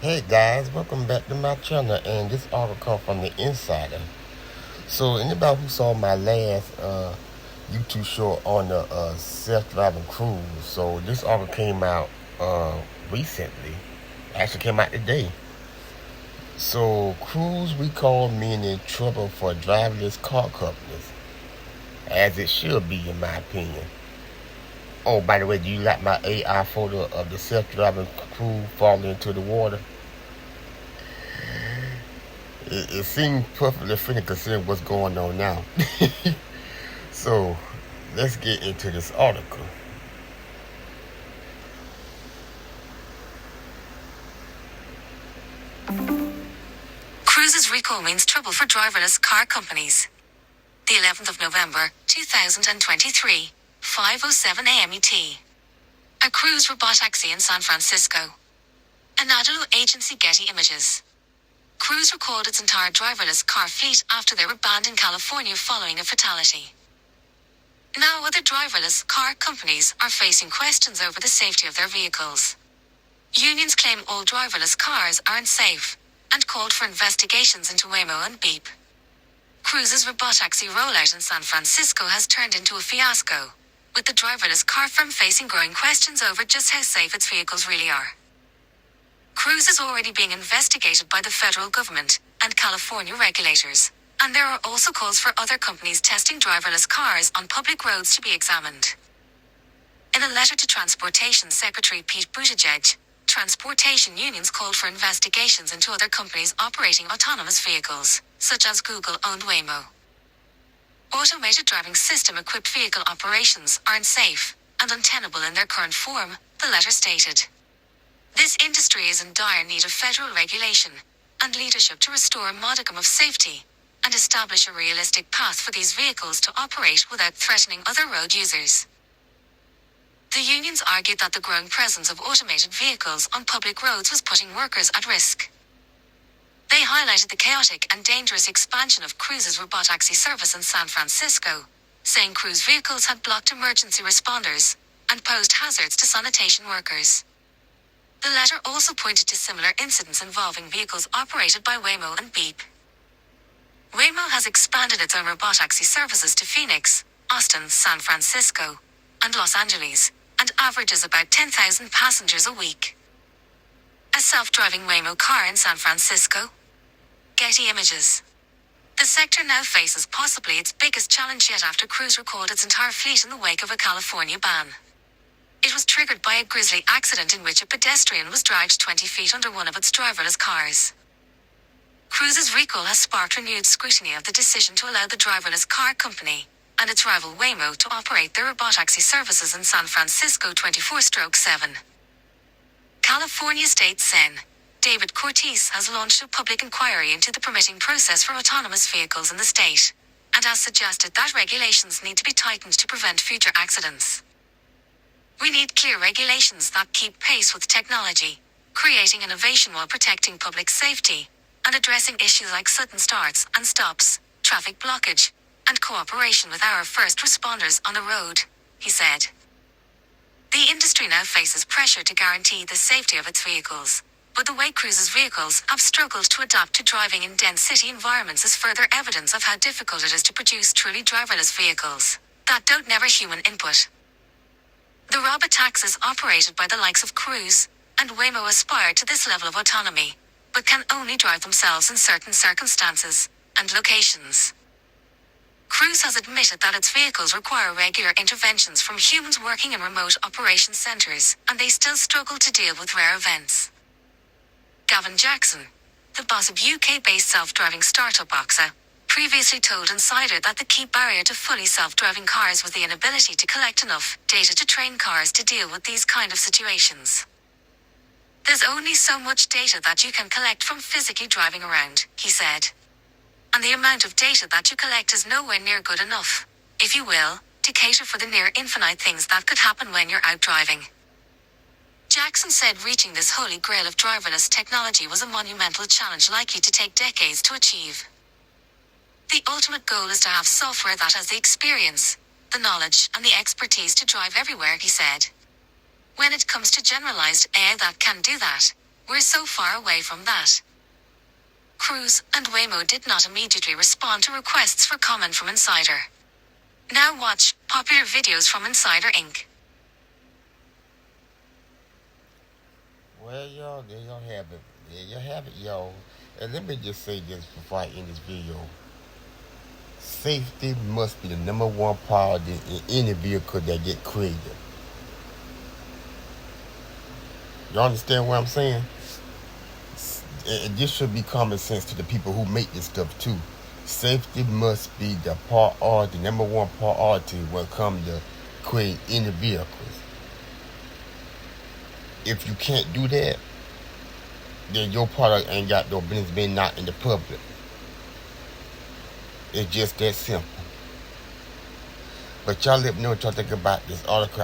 Hey guys, welcome back to my channel, and this article comes from the Insider. So anybody who saw my last YouTube show on the self-driving cruise, so this article came out recently, actually came out today. So cruise recall meaning trouble for driverless car companies, as it should be in my opinion. Oh, by the way, do you like my AI photo of the self-driving cruise falling into the water? It seems perfectly fitting considering what's going on now. So, let's get into this article. Cruise's recall means trouble for driverless car companies. The 11th of November, 2023, 5:07 a.m. ET. A cruise robotaxi in San Francisco. Anadolu agency Getty Images. Cruise recalled its entire driverless car fleet after they were banned in California following a fatality. Now other driverless car companies are facing questions over the safety of their vehicles. Unions claim all driverless cars are unsafe and called for investigations into Waymo and Beep. Cruise's robotaxi rollout in San Francisco has turned into a fiasco, with the driverless car firm facing growing questions over just how safe its vehicles really are. Cruise is already being investigated by the federal government and California regulators, and there are also calls for other companies testing driverless cars on public roads to be examined. In a letter to Transportation Secretary Pete Buttigieg, transportation unions called for investigations into other companies operating autonomous vehicles, such as Google-owned Waymo. Automated driving system-equipped vehicle operations are unsafe and untenable in their current form, the letter stated. This industry is in dire need of federal regulation and leadership to restore a modicum of safety and establish a realistic path for these vehicles to operate without threatening other road users. The unions argued that the growing presence of automated vehicles on public roads was putting workers at risk. They highlighted the chaotic and dangerous expansion of Cruise's robotaxi service in San Francisco, saying Cruise vehicles had blocked emergency responders and posed hazards to sanitation workers. The letter also pointed to similar incidents involving vehicles operated by Waymo and Beep. Waymo has expanded its own robotaxi services to Phoenix, Austin, San Francisco, and Los Angeles, and averages about 10,000 passengers a week. A self-driving Waymo car in San Francisco. Getty Images. The sector now faces possibly its biggest challenge yet after Cruise recalled its entire fleet in the wake of a California ban. It was triggered by a grisly accident in which a pedestrian was dragged 20 feet under one of its driverless cars. Cruise's recall has sparked renewed scrutiny of the decision to allow the driverless car company and its rival Waymo to operate their robotaxi services in San Francisco 24/7. California State Sen. David Cortese has launched a public inquiry into the permitting process for autonomous vehicles in the state, and has suggested that regulations need to be tightened to prevent future accidents. We need clear regulations that keep pace with technology, creating innovation while protecting public safety, and addressing issues like sudden starts and stops, traffic blockage, and cooperation with our first responders on the road, he said. The industry now faces pressure to guarantee the safety of its vehicles, but the way Cruise's vehicles have struggled to adapt to driving in dense city environments is further evidence of how difficult it is to produce truly driverless vehicles that don't never human input. The robotaxis operated by the likes of Cruise and Waymo aspire to this level of autonomy, but can only drive themselves in certain circumstances and locations. Cruise has admitted that its vehicles require regular interventions from humans working in remote operation centers, and they still struggle to deal with rare events. Gavin Jackson, the boss of UK-based self-driving startup Oxa, previously told Insider that the key barrier to fully self-driving cars was the inability to collect enough data to train cars to deal with these kind of situations. There's only so much data that you can collect from physically driving around, he said. And the amount of data that you collect is nowhere near good enough, if you will, to cater for the near infinite things that could happen when you're out driving. Jackson said reaching this holy grail of driverless technology was a monumental challenge likely to take decades to achieve. The ultimate goal is to have software that has the experience, the knowledge, and the expertise to drive everywhere, he said. When it comes to generalized AI that can do that, We're so far away from that. Cruise and Waymo did not immediately respond to requests for comment from Insider. Now watch popular videos from Insider Inc. Well, y'all, there y'all have it. There you have it, y'all. And let me just say this before I end this video. Safety must be the number one priority in any vehicle that get created. You understand what I'm saying? And this should be common sense to the people who make this stuff too. Safety must be the priority, number one priority when it comes to create any vehicles. If you can't do that, then your product ain't got no business being out in the public. It's just that simple. But y'all let me know what y'all think about this article.